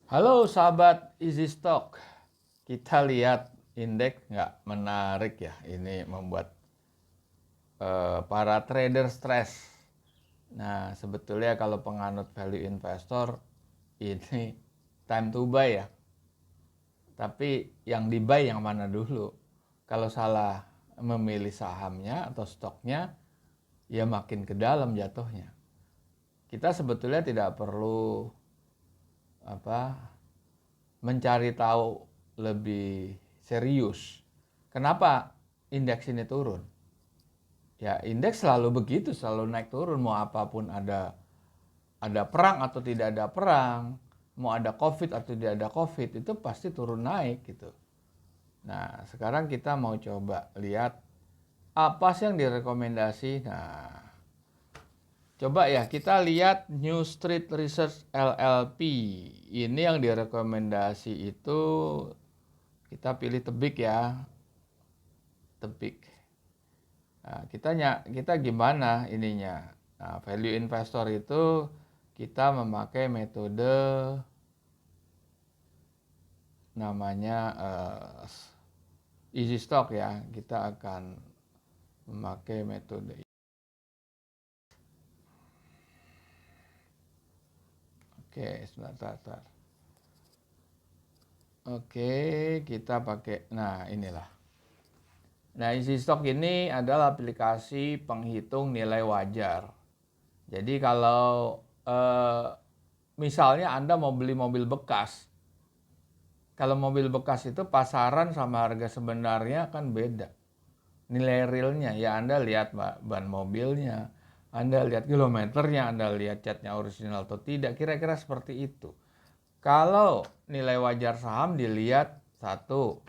Halo sahabat Easy Stock, kita lihat indeks nggak menarik ya. Ini membuat para trader stres. Nah sebetulnya kalau penganut value investor ini time to buy ya. Tapi yang di buy yang mana dulu? Kalau salah memilih sahamnya atau stoknya, ya makin ke dalam jatuhnya. Kita sebetulnya tidak perlu mencari tahu lebih serius. Kenapa indeks ini turun? Ya indeks selalu begitu, selalu naik turun. Mau apapun ada perang atau tidak ada perang, mau ada covid atau tidak ada covid, itu pasti turun naik gitu. Nah sekarang kita mau coba lihat apa sih yang direkomendasi. Nah coba ya kita lihat New Street Research LLP. Ini yang direkomendasi itu kita pilih tebik ya, tebik. Nah, kita gimana ininya? Nah, value investor itu kita memakai metode namanya easy stock ya. Kita akan memakai metode. Oke, sebentar. Oke, kita pakai. Nah, inilah. Nah, easy stock ini adalah aplikasi penghitung nilai wajar. Jadi kalau misalnya Anda mau beli mobil bekas, kalau mobil bekas itu pasaran sama harga sebenarnya kan beda. Nilai realnya ya Anda lihat ban mobilnya, Anda lihat kilometernya, Anda lihat catnya orisinal atau tidak, kira-kira seperti itu. Kalau nilai wajar saham dilihat satu,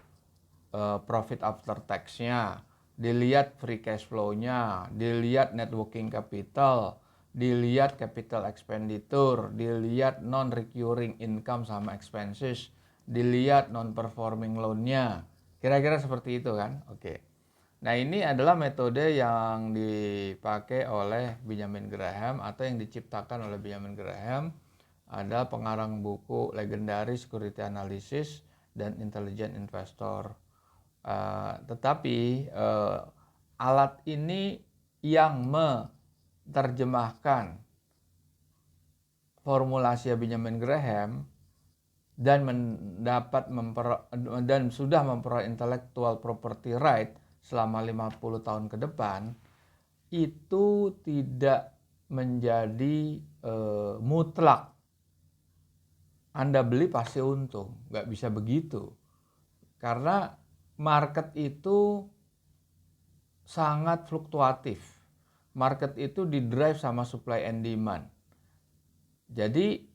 profit after tax-nya, dilihat free cash flow-nya, dilihat net working capital, dilihat capital expenditure, dilihat non-recurring income sama expenses, dilihat non-performing loan-nya. Kira-kira seperti itu kan? Oke. Nah ini adalah metode yang dipakai oleh Benjamin Graham atau yang diciptakan oleh Benjamin Graham, ada pengarang buku legendaris Security Analysis dan Intelligent Investor. Tetapi alat ini yang menerjemahkan formulasi Benjamin Graham dan sudah memperoleh intellectual property right selama 50 tahun ke depan, itu tidak menjadi mutlak Anda beli pasti untung. Nggak bisa begitu. Karena market itu sangat fluktuatif. Market itu didrive sama supply and demand. Jadi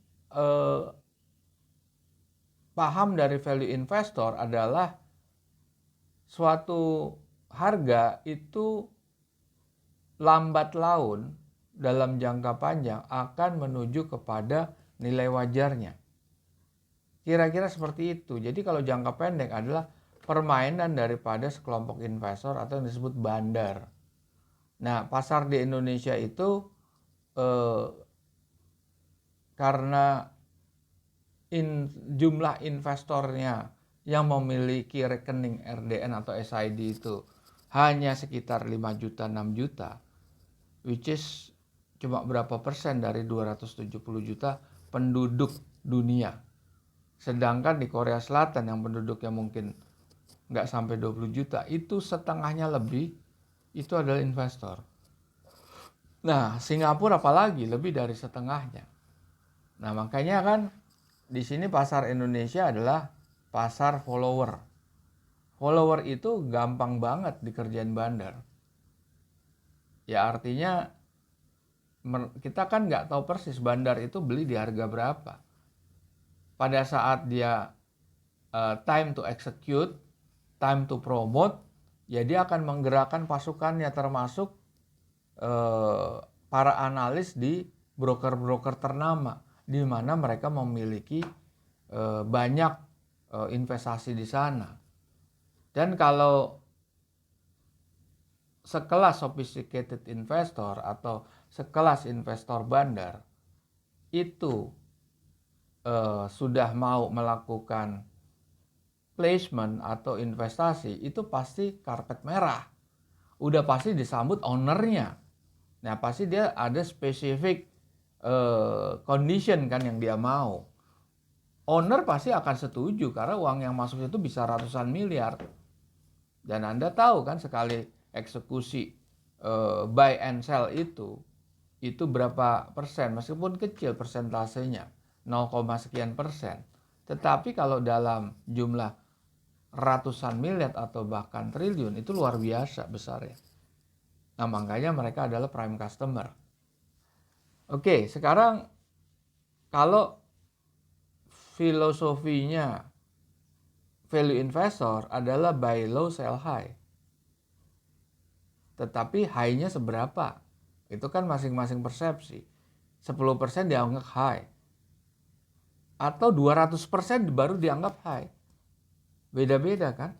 paham dari value investor adalah suatu harga itu lambat laun dalam jangka panjang akan menuju kepada nilai wajarnya. Kira-kira seperti itu. Jadi kalau jangka pendek adalah permainan daripada sekelompok investor atau yang disebut bandar. Nah, pasar di Indonesia itu karena jumlah investornya yang memiliki rekening RDN atau SID itu hanya sekitar 5 juta, 6 juta, which is cuma berapa persen dari 270 juta penduduk dunia. Sedangkan di Korea Selatan yang penduduknya mungkin nggak sampai 20 juta, itu setengahnya lebih, itu adalah investor. Nah, Singapura apalagi lebih dari setengahnya. Nah, makanya kan di sini pasar Indonesia adalah pasar follower. Follower itu gampang banget dikerjain bandar. Ya artinya kita kan nggak tahu persis bandar itu beli di harga berapa. Pada saat dia time to execute, time to promote, ya dia akan menggerakkan pasukannya termasuk para analis di broker-broker ternama, di mana mereka memiliki banyak investasi di sana. Dan kalau sekelas sophisticated investor atau sekelas investor bandar itu sudah mau melakukan placement atau investasi, itu pasti karpet merah. Udah pasti disambut ownernya. Nah, pasti dia ada spesifik condition kan yang dia mau. Owner pasti akan setuju karena uang yang masuk itu bisa ratusan miliar. Dan Anda tahu kan sekali eksekusi buy and sell itu berapa persen, meskipun kecil persentasenya, 0, sekian persen. Tetapi kalau dalam jumlah ratusan miliar atau bahkan triliun, itu luar biasa besarnya. Nah, makanya mereka adalah prime customer. Oke, sekarang kalau filosofinya value investor adalah buy low, sell high. Tetapi high-nya seberapa? Itu kan masing-masing persepsi. 10% dianggap high. Atau 200% baru dianggap high. Beda-beda kan?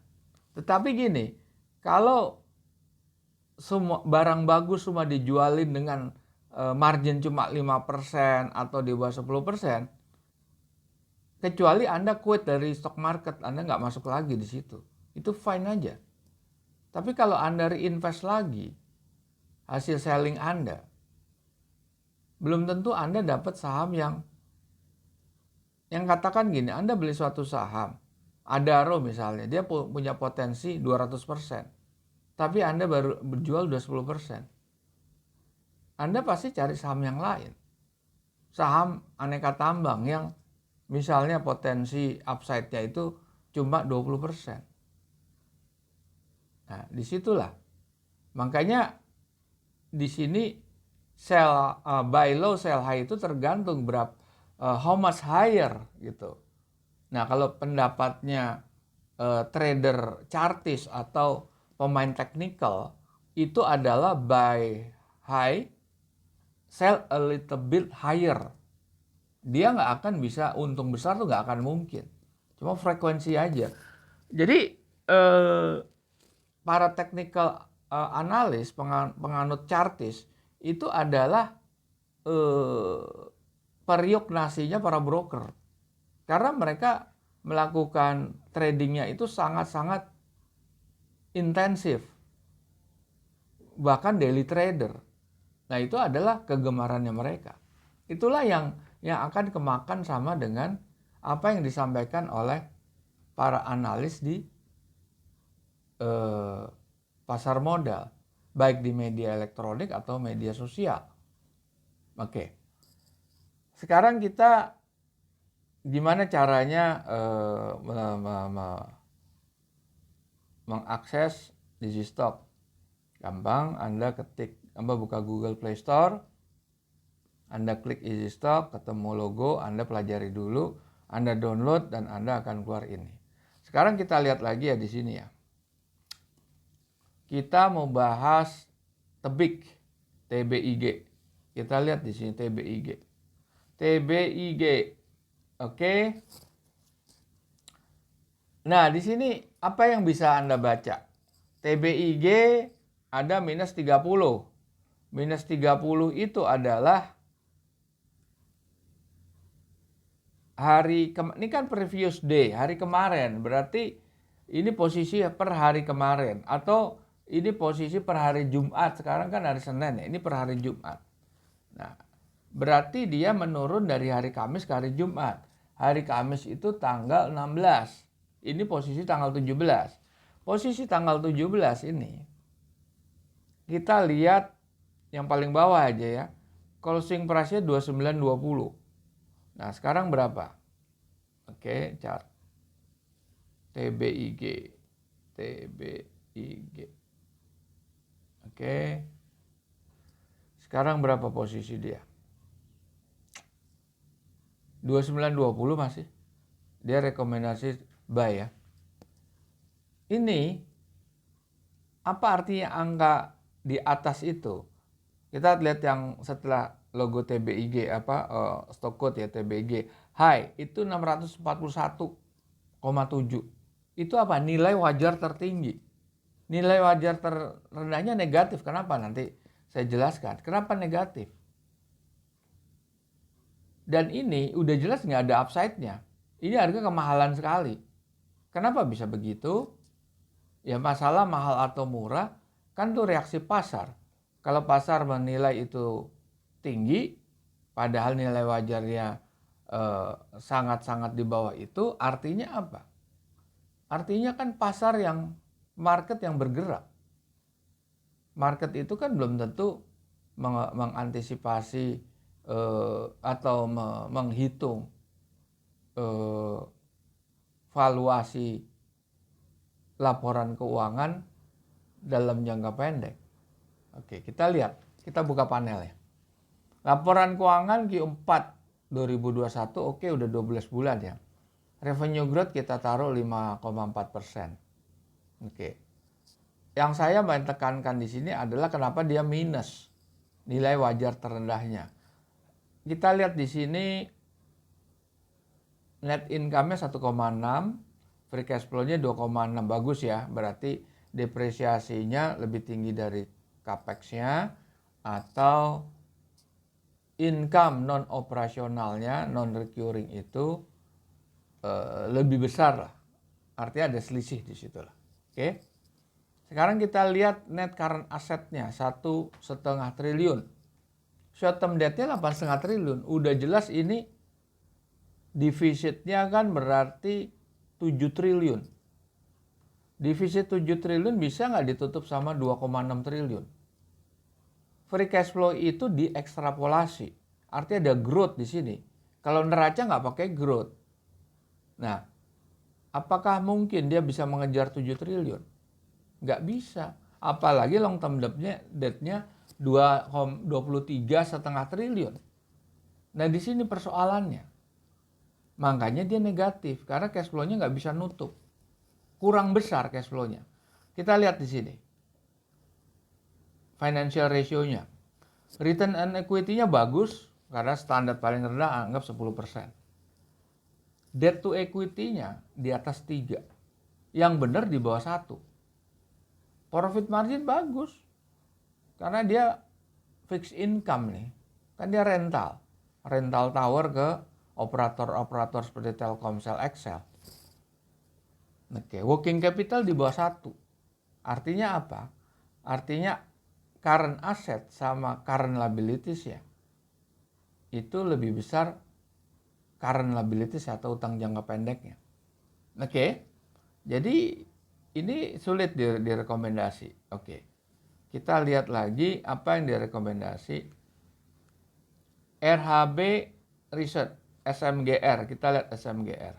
Tetapi gini, kalau semua barang bagus semua dijualin dengan margin cuma 5% atau di bawah 10%, kecuali Anda quit dari stock market, Anda nggak masuk lagi di situ. Itu fine aja. Tapi kalau Anda reinvest lagi, hasil selling Anda, belum tentu Anda dapat saham yang katakan gini, Anda beli suatu saham, Adaro misalnya, dia punya potensi 200%. Tapi Anda baru berjual udah 10%. Anda pasti cari saham yang lain. Saham aneka tambang yang misalnya potensi upside-nya itu cuma 20%. Nah, disitulah. Makanya di sini buy low, sell high itu tergantung berapa, how much higher gitu. Nah, kalau pendapatnya trader chartis atau pemain technical itu adalah buy high, sell a little bit higher. Dia nggak akan bisa untung besar tuh nggak akan mungkin. Cuma frekuensi aja. Jadi para technical analis, penganut chartis itu adalah periuk nasinya para broker. Karena mereka melakukan tradingnya itu sangat-sangat intensif. Bahkan daily trader. Nah, itu adalah kegemarannya mereka. Itulah yang akan kemakan sama dengan apa yang disampaikan oleh para analis di pasar modal, baik di media elektronik atau media sosial. Oke. Sekarang kita gimana caranya mengakses Digistock? Gampang, Anda buka Google Play Store, Anda klik Digistock, ketemu logo, Anda pelajari dulu, Anda download, dan Anda akan keluar ini. Sekarang kita lihat lagi ya di sini ya. Kita mau bahas Tebik, TBIG. Kita lihat di sini TBIG. TBIG. Oke. Nah, di sini apa yang bisa Anda baca? TBIG ada minus 30. Minus 30 itu adalah ini kan previous day, hari kemarin. Berarti ini posisi per hari kemarin. Atau ini posisi per hari Jumat. Sekarang kan hari Senin ya, ini per hari Jumat. Nah, berarti dia menurun dari hari Kamis ke hari Jumat. Hari Kamis itu tanggal 16. Ini posisi tanggal 17. Posisi tanggal 17 ini, kita lihat yang paling bawah aja ya. Closing price-nya 29.20. Nah, sekarang berapa? Oke, chart. TBIG. Oke. Sekarang berapa posisi dia? 29.20 masih. Dia rekomendasi buy ya. Ini apa artinya angka di atas itu? Kita lihat yang setelah logo TBIG stock code ya TBIG. High itu 641,7. Itu apa? Nilai wajar tertinggi. Nilai wajar terendahnya negatif. Kenapa? Nanti saya jelaskan. Kenapa negatif? Dan ini udah jelas nggak ada upside-nya. Ini harga kemahalan sekali. Kenapa bisa begitu? Ya masalah mahal atau murah kan tuh reaksi pasar. Kalau pasar menilai itu tinggi, padahal nilai wajarnya sangat-sangat di bawah itu, artinya apa? Artinya kan pasar yang market yang bergerak. Market itu kan belum tentu mengantisipasi atau menghitung valuasi laporan keuangan dalam jangka pendek. Oke, kita lihat. Kita buka panel ya. Laporan keuangan Q4 2021 oke udah 12 bulan ya. Revenue growth kita taruh 5,4%. Oke. Yang saya mau tekankan di sini adalah kenapa dia minus nilai wajar terendahnya. Kita lihat di sini net income-nya 1,6, free cash flow-nya 2,6. Bagus ya, berarti depresiasinya lebih tinggi dari capex-nya atau income non operasionalnya, non recurring itu lebih besar lah. Artinya ada selisih di situ lah. Oke. Sekarang kita lihat net current asset-nya 1,5 triliun. Short term debt-nya 8,5 triliun. Udah jelas ini defisitnya kan berarti 7 triliun. Defisit 7 triliun bisa nggak ditutup sama 2,6 triliun? Free cash flow itu diekstrapolasi. Artinya ada growth di sini. Kalau neraca nggak pakai growth. Nah, apakah mungkin dia bisa mengejar 7 triliun? Nggak bisa. Apalagi long term debt-nya 23,5 triliun. Nah, di sini persoalannya. Makanya dia negatif karena cash flow-nya nggak bisa nutup. Kurang besar cash flow-nya. Kita lihat di sini. Financial ratio-nya. Return on equity-nya bagus karena standar paling rendah anggap 10%. Debt to equity-nya di atas 3. Yang benar di bawah 1. Profit margin bagus. Karena dia fixed income nih. Kan dia rental. Rental tower ke operator-operator seperti Telkomsel, XL. Oke, working capital di bawah 1. Artinya apa? Artinya current asset sama current liabilities ya. Itu lebih besar current liabilities atau utang jangka pendeknya. Oke. Jadi ini sulit direkomendasi. Oke. Kita lihat lagi apa yang direkomendasi. RHB Research, SMGR. Kita lihat SMGR.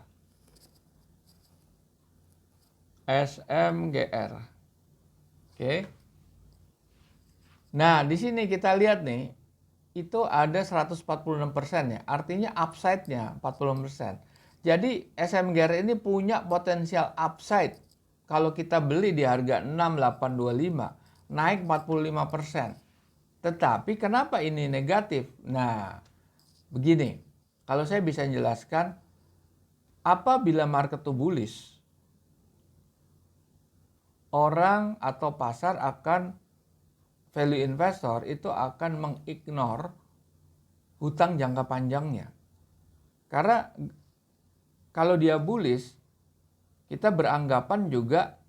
SMGR. Oke. Nah, di sini kita lihat nih, itu ada 146% ya. Artinya upside-nya 40%. Jadi SMGR ini punya potensial upside. Kalau kita beli di harga 6.825, naik 45%. Tetapi kenapa ini negatif? Nah, begini. Kalau saya bisa jelaskan, apabila market itu bullish, orang atau pasar akan value investor itu akan mengignore hutang jangka panjangnya. Karena kalau dia bullish, kita beranggapan juga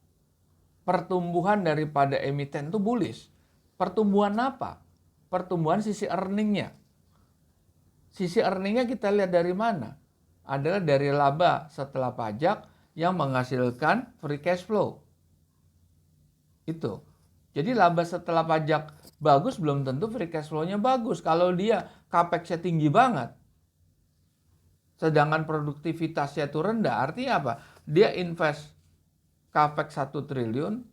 pertumbuhan daripada emiten itu bullish. Pertumbuhan apa? Pertumbuhan sisi earningnya. Sisi earningnya kita lihat dari mana? Adalah dari laba setelah pajak yang menghasilkan free cash flow. Itu. Jadi laba setelah pajak bagus belum tentu free cash flow-nya bagus. Kalau dia capex-nya tinggi banget, sedangkan produktivitasnya itu rendah, artinya apa? Dia invest capex 1 triliun,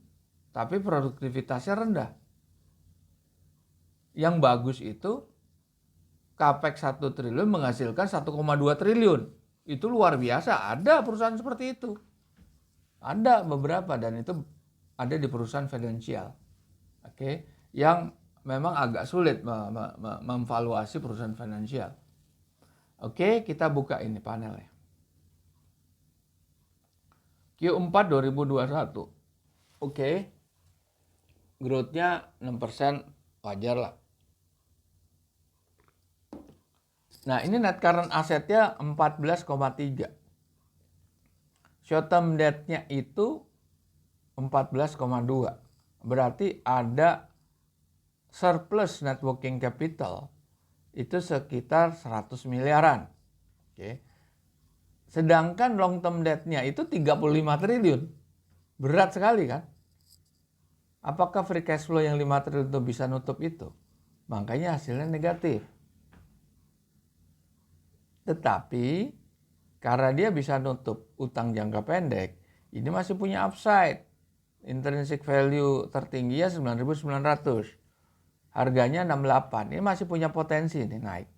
tapi produktivitasnya rendah. Yang bagus itu capex 1 triliun menghasilkan 1,2 triliun. Itu luar biasa. Ada perusahaan seperti itu. Ada beberapa dan itu ada di perusahaan finansial. Oke, yang memang agak sulit memvaluasi perusahaan finansial. Oke, kita buka ini panelnya. Q4 2021. Oke. Growth-nya 6% wajar lah. Nah, ini net current assetnya 14,3. Short term debt-nya itu 14,2. Berarti ada surplus net working capital itu sekitar 100 miliaran. Oke. Sedangkan long term debt-nya itu 35 triliun. Berat sekali kan? Apakah free cash flow yang 5 triliun itu bisa nutup itu? Makanya hasilnya negatif. Tetapi karena dia bisa nutup utang jangka pendek, ini masih punya upside. Intrinsic value tertingginya 9.900. Harganya 68. Ini masih punya potensi nih naik.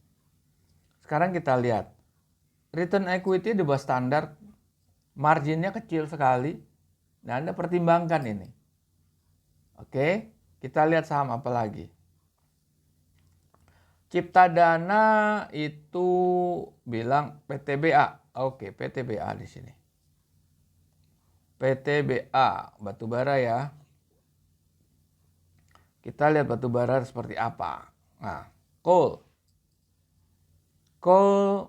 Sekarang kita lihat. Return equity di bawah standar, marginnya kecil sekali. Nah, Anda pertimbangkan ini. Oke, kita lihat saham apa lagi. Cipta Dana itu bilang PTBA. Oke, PTBA di sini. PTBA, batubara ya. Kita lihat batubara seperti apa. Nah, coal. Coal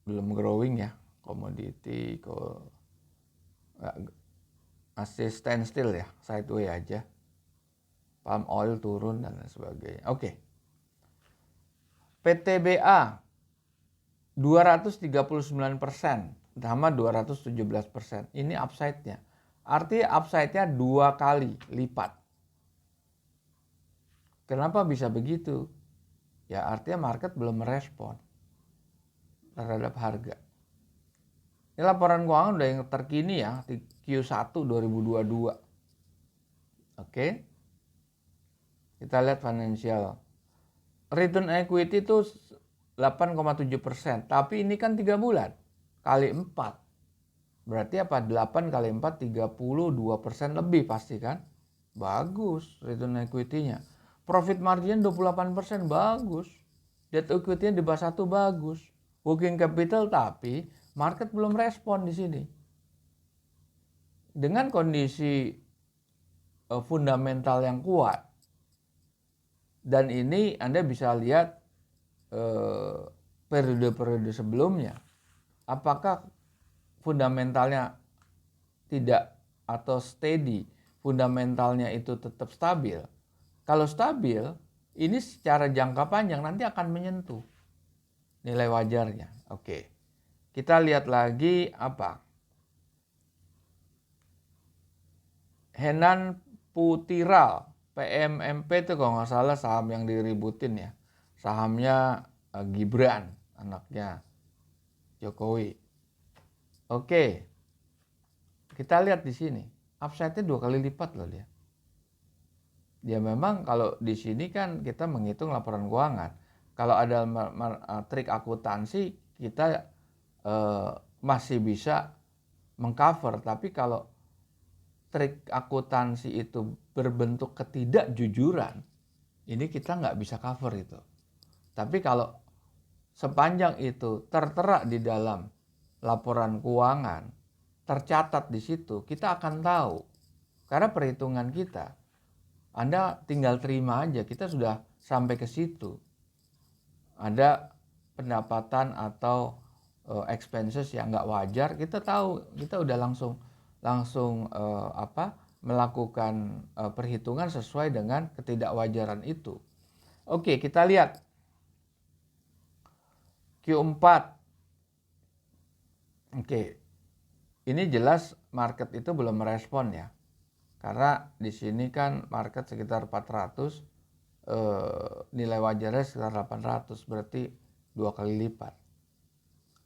belum growing ya. Commodity, coal. Masih standstill ya, sideways aja. Palm oil turun dan lain sebagainya. Oke. PTBA 239%, sama 217%. Ini upside-nya. Artinya upside-nya 2 kali lipat. Kenapa bisa begitu? Ya artinya market belum merespon terhadap harga. Ini laporan keuangan udah yang terkini ya, Q1 2022. Oke. Kita lihat financial. Return equity itu 8,7%. Tapi ini kan 3 bulan. Kali 4. Berarti apa? 8 kali 4, 32% lebih pasti kan? Bagus return equity-nya. Profit margin 28%, bagus. Debt equity-nya di bawah 1, bagus. Working capital tapi market belum respon di sini. Dengan kondisi fundamental yang kuat, dan ini Anda bisa lihat periode-periode sebelumnya, apakah fundamentalnya tidak atau steady, fundamentalnya itu tetap stabil. Kalau stabil, ini secara jangka panjang nanti akan menyentuh nilai wajarnya. Oke, kita lihat lagi apa? Henan Putiral, PMMP itu kalau nggak salah saham yang diributin ya. Sahamnya Gibran, anaknya Jokowi. Oke, kita lihat di sini. Upside-nya 2 kali lipat loh dia. Dia memang kalau di sini kan kita menghitung laporan keuangan. Kalau ada trik akuntansi kita masih bisa mengcover. Tapi kalau trik akuntansi itu berbentuk ketidakjujuran, ini kita nggak bisa cover itu. Tapi kalau sepanjang itu tertera di dalam laporan keuangan, tercatat di situ, kita akan tahu. Karena perhitungan kita, Anda tinggal terima aja, kita sudah sampai ke situ. Ada pendapatan atau expenses yang nggak wajar, kita tahu, kita udah langsung melakukan perhitungan sesuai dengan ketidakwajaran itu. Oke, kita lihat Q4. Oke, ini jelas market itu belum merespon ya, karena di sini kan market sekitar 400, nilai wajarnya sekitar 800, berarti 2 kali lipat.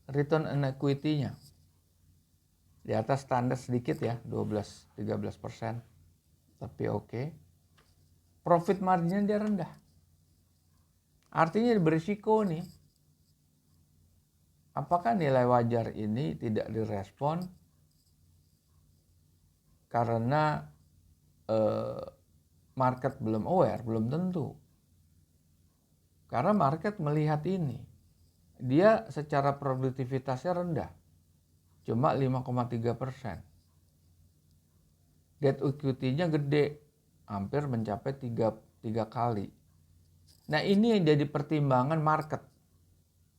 Return on equity-nya di atas standar sedikit ya, 12-13%. Tapi oke. Profit marginnya dia rendah. Artinya berisiko nih. Apakah nilai wajar ini tidak direspon karena market belum aware? Belum tentu. Karena market melihat ini. Dia secara produktivitasnya rendah. Cuma 5,3%. Debt equity-nya gede, hampir mencapai 3 kali. Nah ini yang jadi pertimbangan market.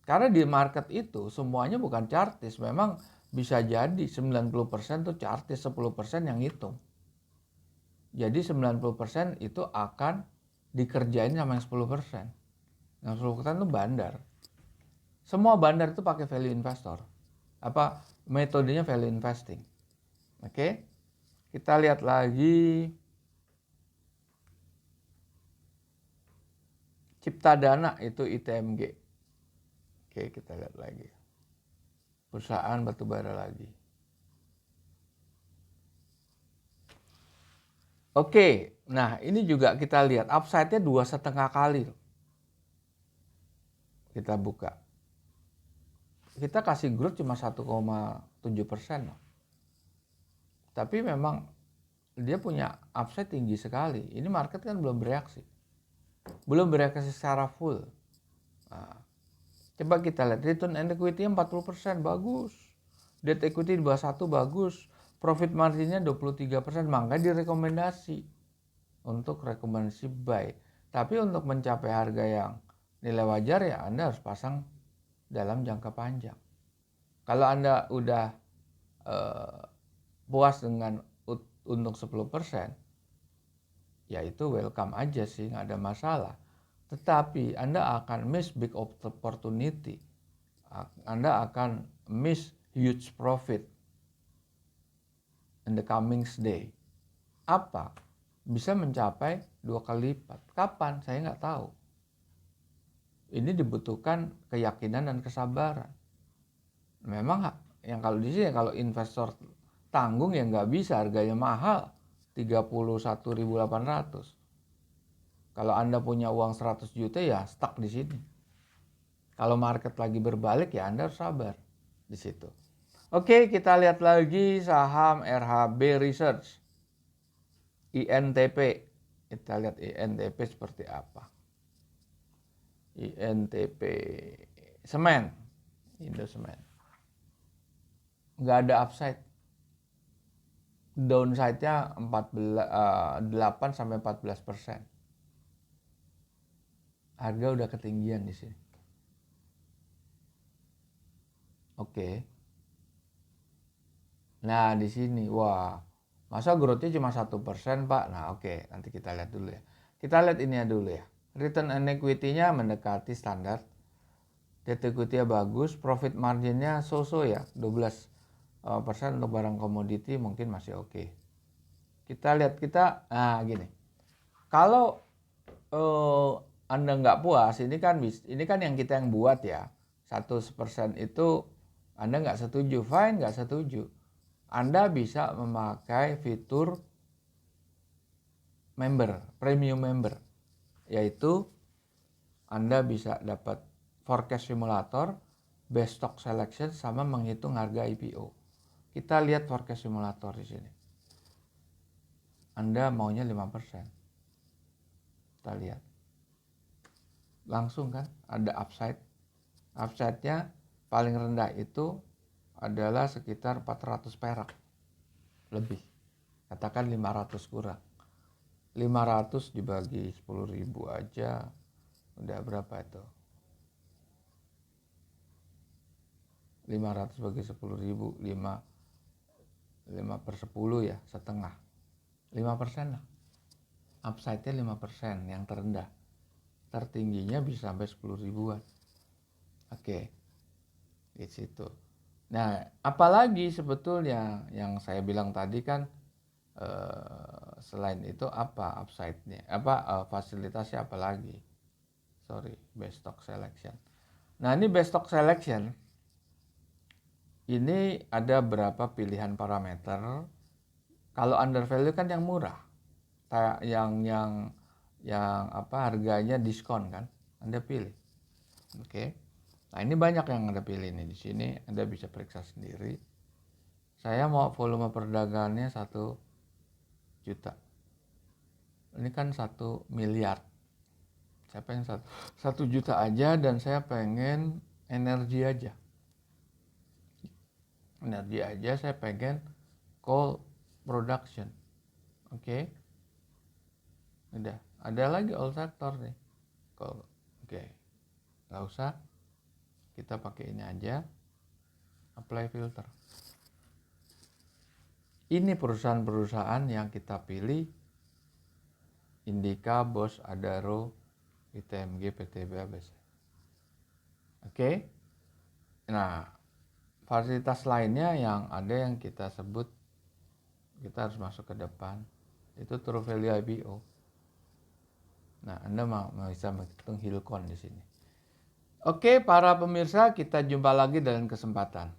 Karena di market itu semuanya bukan chartis. Memang bisa jadi 90% tuh chartis, 10% yang hitung. Jadi 90% itu akan dikerjain sama yang 10%. Yang 10% itu bandar. Semua bandar itu pakai value investor. Metodenya value investing. Oke. Kita lihat lagi Cipta Dana itu ITMG. Oke, kita lihat lagi. Perusahaan batubara lagi. Oke, nah ini juga kita lihat upside-nya 2,5 kali. Kita buka. Kita kasih growth cuma 1,7%. Tapi memang dia punya upside tinggi sekali. Ini market kan belum bereaksi. Belum bereaksi secara full. Nah, coba kita lihat return on equity 40%, bagus. Debt equity di bawah 1 bagus. Profit marginnya 23%, makanya direkomendasi untuk rekomendasi buy. Tapi untuk mencapai harga yang nilai wajar ya Anda harus pasang dalam jangka panjang. Kalau Anda udah puas dengan untuk 10%, ya itu welcome aja sih, nggak ada masalah. Tetapi Anda akan miss big opportunity. Anda akan miss huge profit in the coming day. Apa? Bisa mencapai 2 kali lipat. Kapan? Saya nggak tahu. Ini dibutuhkan keyakinan dan kesabaran. Memang yang kalau di sini kalau investor tanggung ya nggak bisa, harganya mahal 31.800. Kalau Anda punya uang 100 juta ya stuck di sini. Kalau market lagi berbalik ya Anda harus sabar di situ. Oke, kita lihat lagi saham RHB Research. INTP. Kita lihat INTP seperti apa. INTP Semen. Indosemen. Nggak ada upside. Downside-nya 8-14%. Harga udah ketinggian di sini. Oke. Nah, di sini wah, masa growth-nya cuma 1%, Pak? Nah, oke, nanti kita lihat dulu ya. Kita lihat ini dulu ya. Return on equity-nya mendekati standar. Debt equity-nya bagus, profit margin-nya so-so ya, 12% untuk barang komoditi mungkin masih oke. Kita lihat nah gini. Kalau Anda nggak puas, ini kan yang kita yang buat ya. 1% itu Anda nggak setuju, fine, nggak setuju. Anda bisa memakai fitur member, premium member, yaitu Anda bisa dapat forecast simulator, best stock selection, sama menghitung harga IPO. Kita lihat forecast simulator di sini. Anda maunya 5%. Kita lihat. Langsung kan ada upside. Upside-nya paling rendah itu adalah sekitar 400 perak. Lebih. Katakan 500 kurang. 500 dibagi 10.000 aja udah berapa itu? 500 bagi 10.000, 5/10 ya, setengah. 5% lah. Upside-nya 5% yang terendah. Tertingginya bisa sampai 10 ribuan. Oke. Di situ. Nah, apalagi sebetulnya yang saya bilang tadi kan selain itu apa upside-nya? Fasilitasnya apa lagi? Best stock selection. Nah, ini best stock selection. Ini ada berapa pilihan parameter. Kalau under value kan yang murah. Yang harganya diskon kan. Anda pilih. Oke. Nah, ini banyak yang Anda pilih nih di sini. Anda bisa periksa sendiri. Saya mau volume perdagangannya 1 juta. Ini kan 1 miliar. Saya pengen 1 juta aja dan saya pengen energi aja. Saya pengen coal production. Oke. Udah. Ada lagi all sector nih. Coal. Oke. Nggak usah. kita pakai ini aja, apply filter. Ini perusahaan-perusahaan yang kita pilih, Indika, Bos, Adaro, ITMG, PTB, ABC. Oke. Nah, fasilitas lainnya yang ada yang kita sebut, kita harus masuk ke depan, itu True Value IPO. Nah, Anda bisa menghitung Hilcon di sini. Oke, para pemirsa, kita jumpa lagi dalam kesempatan.